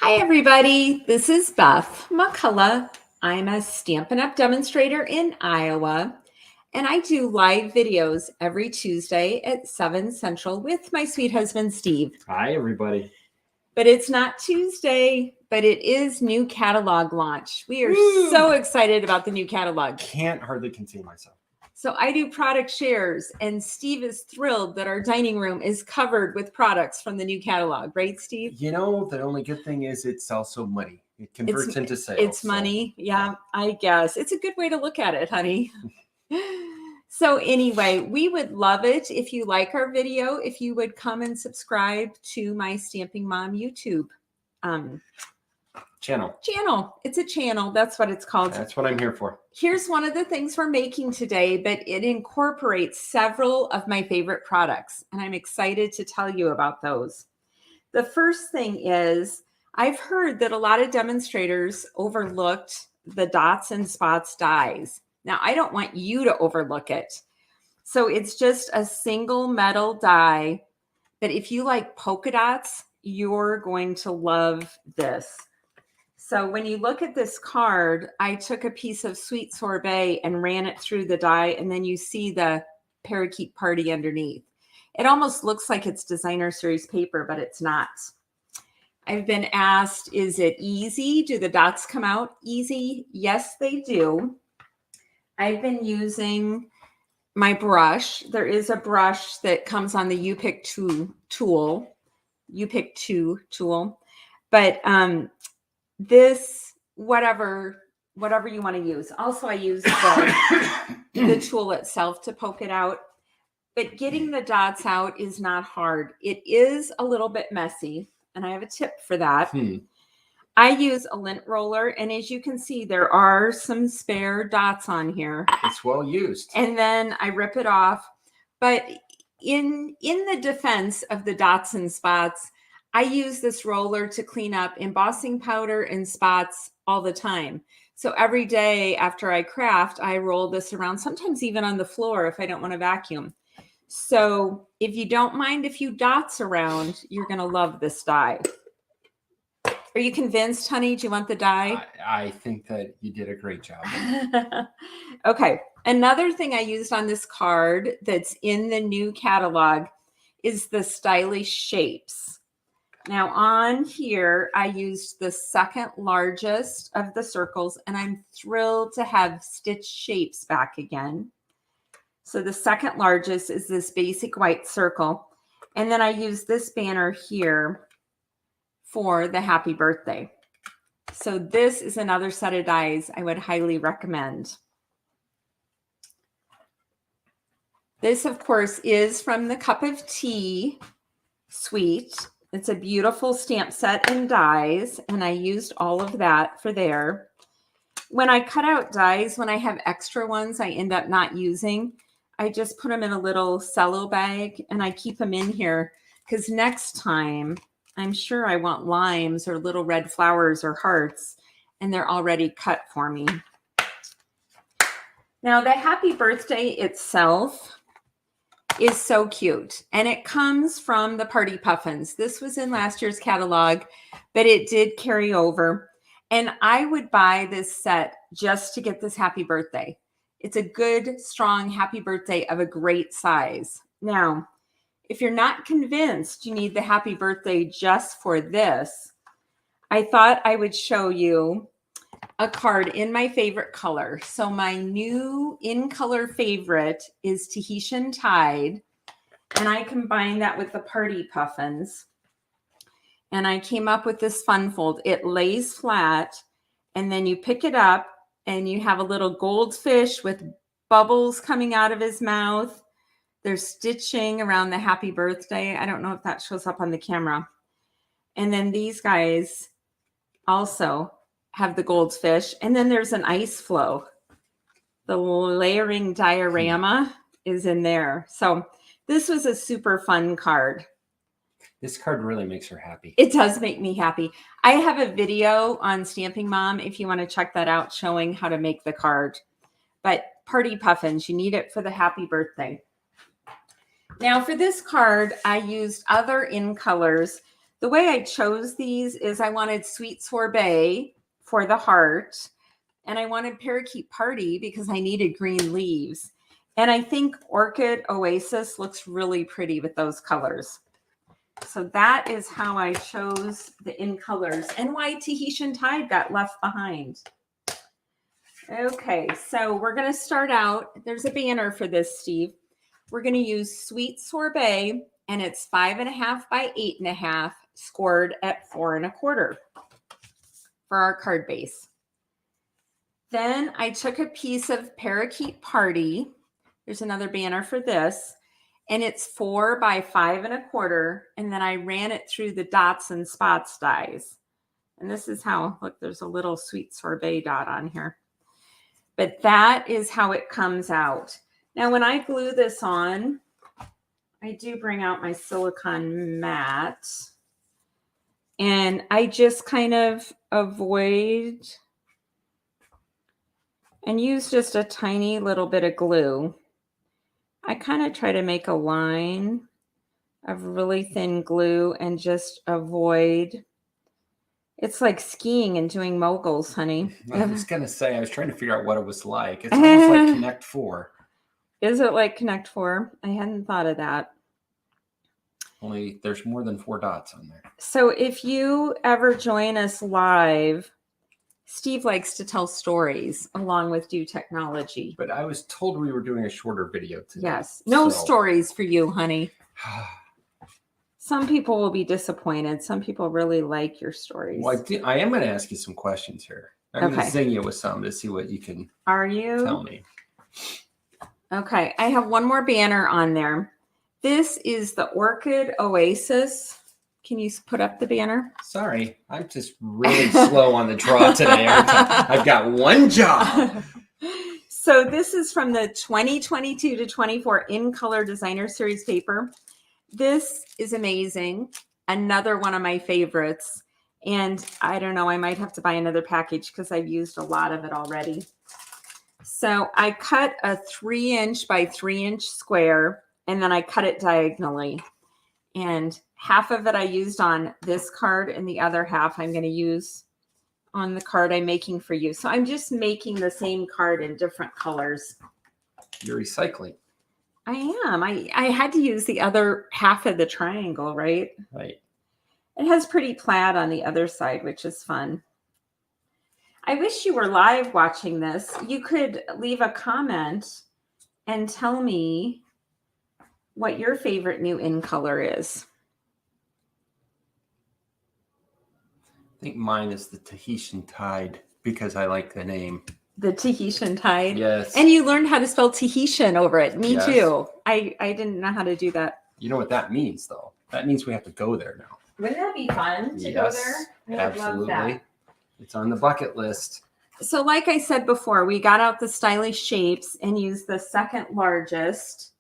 Hi, everybody. This is Beth McCullough. I'm a Stampin' Up! Demonstrator in Iowa, and I do live videos every Tuesday at 7 Central with my sweet husband, Steve. Hi, everybody. But it's not Tuesday, but it is new catalog launch. We are so excited about the new catalog. Can't hardly contain myself. So I do product shares, and Steve is thrilled that our dining room is covered with products from the new catalog. Right, Steve? You know, the only good thing is it's also money. It converts into sales. It's money. Yeah, I guess. It's a good way to look at it, honey. So anyway, we would love it if you like our video, if you would come and subscribe to my Stamping Mom YouTube channel. It's a channel. That's what it's called. That's what I'm here for. Here's one of the things we're making today, but it incorporates several of my favorite products, and I'm excited to tell you about those. The first thing is I've heard that a lot of demonstrators overlooked the dots and spots dies. Now, I don't want you to overlook it. So it's just a single metal die, but if you like polka dots, you're going to love this. So when you look at this card, I took a piece of sweet sorbet and ran it through the die, and then you see the parakeet party underneath. It almost looks like it's designer series paper, but it's not. I've been asked, is it easy? Do the dots come out easy? Yes, they do. I've been using my brush. There is a brush that comes on the You Pick 2 tool. But this, whatever you want to use. Also, I use the tool itself to poke it out. But getting the dots out is not hard. It is a little bit messy, and I have a tip for that. I use a lint roller, and as you can see, there are some spare dots on here. It's well used. And then I rip it off. But in the defense of the dots and spots, I use this roller to clean up embossing powder and spots all the time. So every day after I craft, I roll this around, sometimes even on the floor if I don't want to vacuum. So if you don't mind a few dots around, you're going to love this die. Are you convinced, honey? Do you want the die? I think that you did a great job. Okay. Another thing I used on this card that's in the new catalog is the stylish shapes. Now on here, I used the second largest of the circles, and I'm thrilled to have stitched shapes back again. So the second largest is this basic white circle. And then I use this banner here for the happy birthday. So this is another set of dies I would highly recommend. This, of course, is from the Cup of Tea suite. It's a beautiful stamp set and dies, and I used all of that for there. When I cut out dies, when I have extra ones I end up not using, I just put them in a little cello bag, and I keep them in here because next time I'm sure I want limes or little red flowers or hearts, and they're already cut for me. Now, the happy birthday itself is so cute, and it comes from the Party Puffins. This was in last year's catalog, but it did carry over, and I would buy this set just to get this happy birthday. It's a good, strong happy birthday of a great size. Now, if you're not convinced you need the happy birthday just for this, I thought I would show you a card in my favorite color. So my new in color favorite is Tahitian Tide, and I combined that with the Party Puffins, and I came up with this fun fold. It lays flat, and then you pick it up and you have a little goldfish with bubbles coming out of his mouth. There's stitching around the happy birthday. I don't know if that shows up on the camera. And then these guys also have the goldfish, and then there's an ice flow. The layering diorama is in there. So this was a super fun card. This card really makes her happy. It does make me happy. I have a video on Stamping Mom if you want to check that out, showing how to make the card. But Party Puffins, you need it for the happy birthday. Now for this card, I used other in colors. The way I chose these is I wanted Sweet Sorbet for the heart, and I wanted Parakeet Party because I needed green leaves. And I think Orchid Oasis looks really pretty with those colors. So that is how I chose the in colors, and why Tahitian Tide got left behind. Okay, so we're going to start out. There's a banner for this, Steve. We're going to use Sweet Sorbet, and it's 5.5 by 8.5, scored at 4 1/4 for our card base. Then I took a piece of Parakeet Party. There's another banner for this, and it's 4 by 5 1/4, and then I ran it through the dots and spots dies. And this is how, look, there's a little Sweet Sorbet dot on here. But that is how it comes out. Now, when I glue this on, I do bring out my silicone mat, and I just kind of avoid and use just a tiny little bit of glue. I kind of try to make a line of really thin glue and just avoid. It's like skiing and doing moguls, honey. I was going to say, I was trying to figure out what it was like. It's almost like Connect 4. Is it like Connect 4? I hadn't thought of that. Only there's more than 4 dots on there. So if you ever join us live, Steve likes to tell stories along with do technology. But I was told we were doing a shorter video today. Yes. No stories for you, honey. Some people will be disappointed. Some people really like your stories. Well, I am going to ask you some questions here. I'm going to zing you with some to see what you can tell me. Okay. I have one more banner on there. This is the Orchid Oasis. Can you put up the banner? Sorry. I'm just really slow on the draw today. I've got one job. So this is from the 2022 to 24 In Color Designer Series paper. This is amazing. Another one of my favorites. And I don't know, I might have to buy another package because I've used a lot of it already. So I cut a 3-inch by 3-inch square, and then I cut it diagonally. And half of it I used on this card, and the other half I'm going to use on the card I'm making for you. So I'm just making the same card in different colors. You're recycling. I am. I had to use the other half of the triangle, right? Right. It has pretty plaid on the other side, which is fun. I wish you were live watching this. You could leave a comment and tell me what your favorite new in color is. I think mine is the Tahitian Tide because I like the name. The Tahitian Tide? Yes. And you learned how to spell Tahitian over it. Me too. I didn't know how to do that. You know what that means, though? That means we have to go there now. Wouldn't that be fun to go there? Absolutely. Love that. It's on the bucket list. So like I said before, we got out the stylish shapes and used the second largest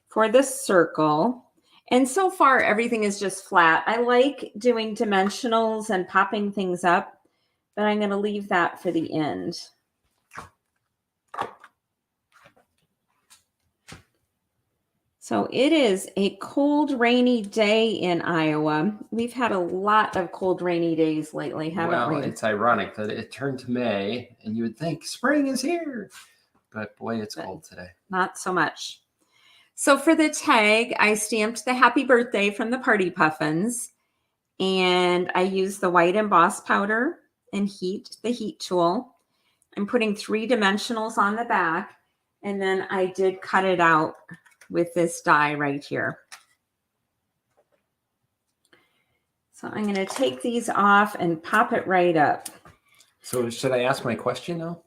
for the circle. And so far, everything is just flat. I like doing dimensionals and popping things up, but I'm going to leave that for the end. So it is a cold, rainy day in Iowa. We've had a lot of cold, rainy days lately, haven't we? Well, it's ironic that it turned to May, and you would think spring is here. But boy, it's cold today. Not so much. So for the tag, I stamped the happy birthday from the Party Puffins, and I used the white emboss powder and the heat tool. I'm putting 3 dimensionals on the back, and then I did cut it out with this die right here. So I'm going to take these off and pop it right up. So should I ask my question now?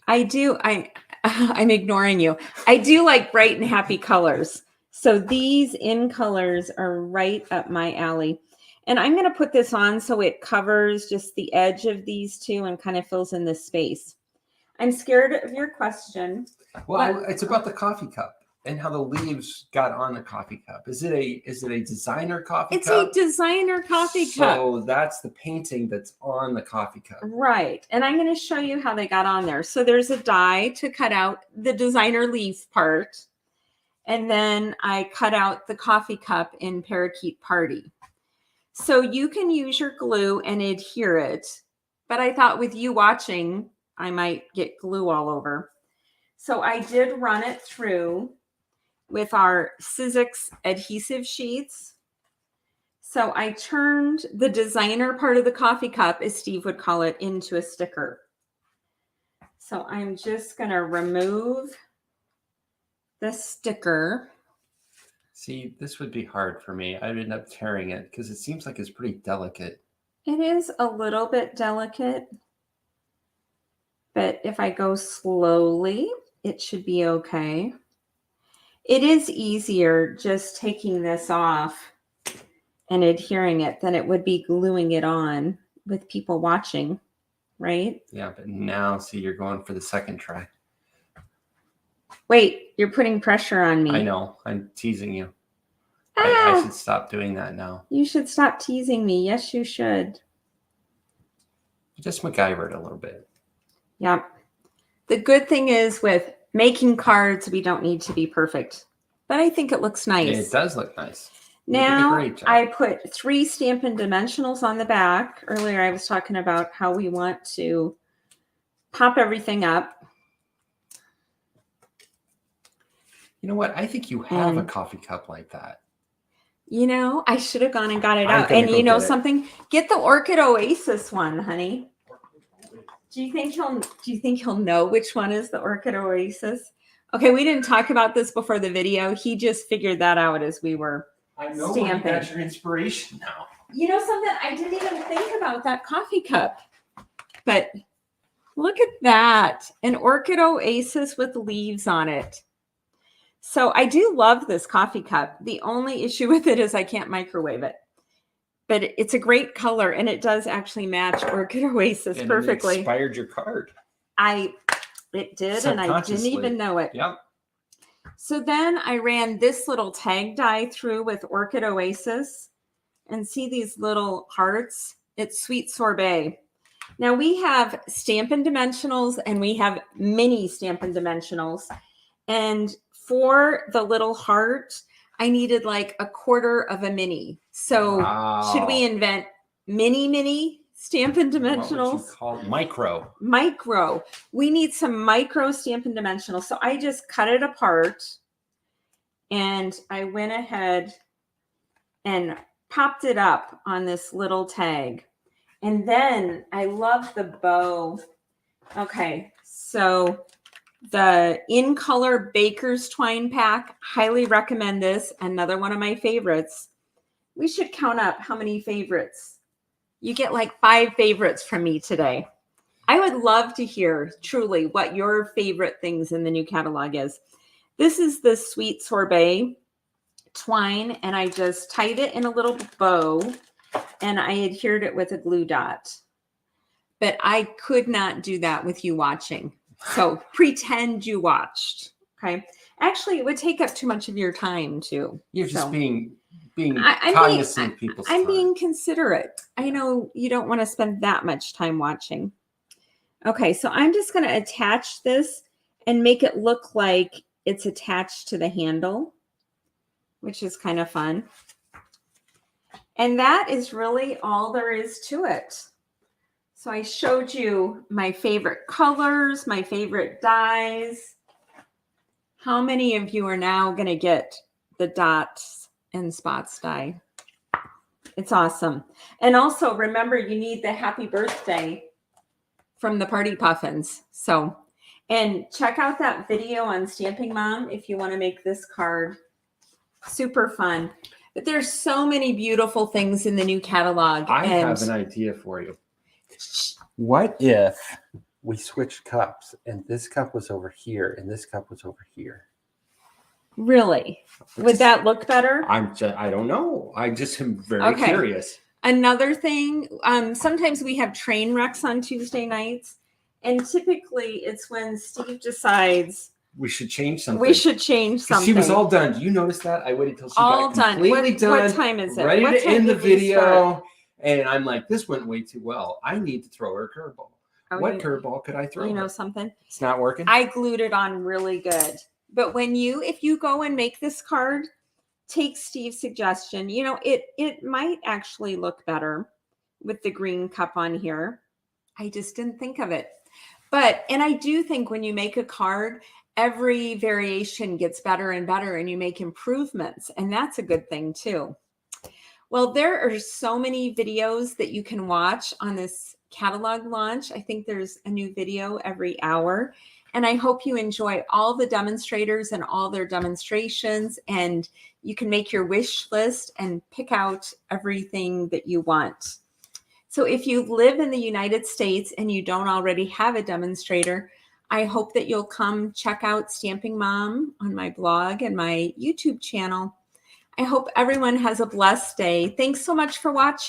I do. I'm ignoring you. I do like bright and happy colors. So these in colors are right up my alley. And I'm going to put this on so it covers just the edge of these two and kind of fills in this space. I'm scared of your question. Well, it's about the coffee cup and how the leaves got on the coffee cup. Is it a designer coffee cup? It's a designer coffee cup. So that's the painting that's on the coffee cup. Right. And I'm going to show you how they got on there. So there's a die to cut out the designer leaf part. And then I cut out the coffee cup in Parakeet Party. So you can use your glue and adhere it. But I thought with you watching, I might get glue all over. So I did run it through with our Sizzix adhesive sheets. So I turned the designer part of the coffee cup, as Steve would call it, into a sticker. So I'm just going to remove the sticker. See, this would be hard for me. I'd end up tearing it because it seems like it's pretty delicate. It is a little bit delicate, but if I go slowly, it should be okay. It is easier just taking this off and adhering it than it would be gluing it on with people watching, right? Yeah, but now, see, you're going for the second try. Wait, you're putting pressure on me. I know. I'm teasing you. Ah, I should stop doing that now. you should stop teasing me. Yes, you should. Just MacGyvered a little bit. Yeah. The good thing is with making cards, we don't need to be perfect. But I think it looks nice. It does look nice. Now, You did a great job. I put 3 Stampin' dimensionals on the back. Earlier, I was talking about how we want to pop everything up. You know what? I think you have a coffee cup like that. You know, I should have gone and got it I'm out. gonna And go you know get it. something? Get the Orchid Oasis one, honey. Do you think he'll know which one is the Orchid Oasis? Okay, we didn't talk about this before the video. He just figured that out as we were I know stamping. where you got your inspiration now. You know something? I didn't even think about that coffee cup. But look at that. An Orchid Oasis with leaves on it. So I do love this coffee cup. The only issue with it is I can't microwave it. But it's a great color, and it does actually match Orchid Oasis And perfectly. It inspired your card. It did, and I didn't even know it. Yep. So then I ran this little tag die through with Orchid Oasis, and see these little hearts? It's Sweet Sorbet. Now we have Stampin' Dimensionals, and we have mini Stampin' Dimensionals. And for the little heart, I needed like a quarter of a mini. So should we invent mini Stampin' Dimensionals? What would you call micro? Micro. We need some micro Stampin' Dimensionals. So I just cut it apart, and I went ahead and popped it up on this little tag. And then I love the bow. Okay, so the In Color Baker's Twine Pack, highly recommend this. Another one of my favorites. We should count up how many favorites. You get like 5 favorites from me today. I would love to hear truly what your favorite things in the new catalog is. This is the Sweet Sorbet twine, and I just tied it in a little bow, and I adhered it with a glue dot. But I could not do that with you watching. So pretend you watched. Okay. Actually, it would take up too much of your time too. You're just being I'm cognizant of people's time. I'm being considerate. I know you don't want to spend that much time watching. Okay, so I'm just going to attach this and make it look like it's attached to the handle, which is kind of fun. And that is really all there is to it. So I showed you my favorite colors, my favorite dyes. How many of you are now going to get the dots and spots die? It's awesome. And also remember, you need the happy birthday from the Party Puffins. So, and check out that video on Stamping Mom if you want to make this card. Super fun. But there's so many beautiful things in the new catalog. I have an idea for you. What if we switched cups and this cup was over here and this cup was over here? Really? Would that look better? I don't know. I just am very curious. Another thing, sometimes we have train wrecks on Tuesday nights, and typically it's when Steve decides we should change something. We should change something. She was all done. Do you notice that? I waited until she got completely done. What time is it? Ready to end the video. And I'm like, this went way too well. I need to throw her a curveball. What curveball could I throw? You know something? It's not working. I glued it on really good. But if you go and make this card, take Steve's suggestion. You know, it might actually look better with the green cup on here. I just didn't think of it. But, and I do think when you make a card, every variation gets better and better and you make improvements. And that's a good thing too. Well, there are so many videos that you can watch on this catalog launch. I think there's a new video every hour. And I hope you enjoy all the demonstrators and all their demonstrations. And you can make your wish list and pick out everything that you want. So if you live in the United States and you don't already have a demonstrator, I hope that you'll come check out Stamping Mom on my blog and my YouTube channel. I hope everyone has a blessed day. Thanks so much for watching.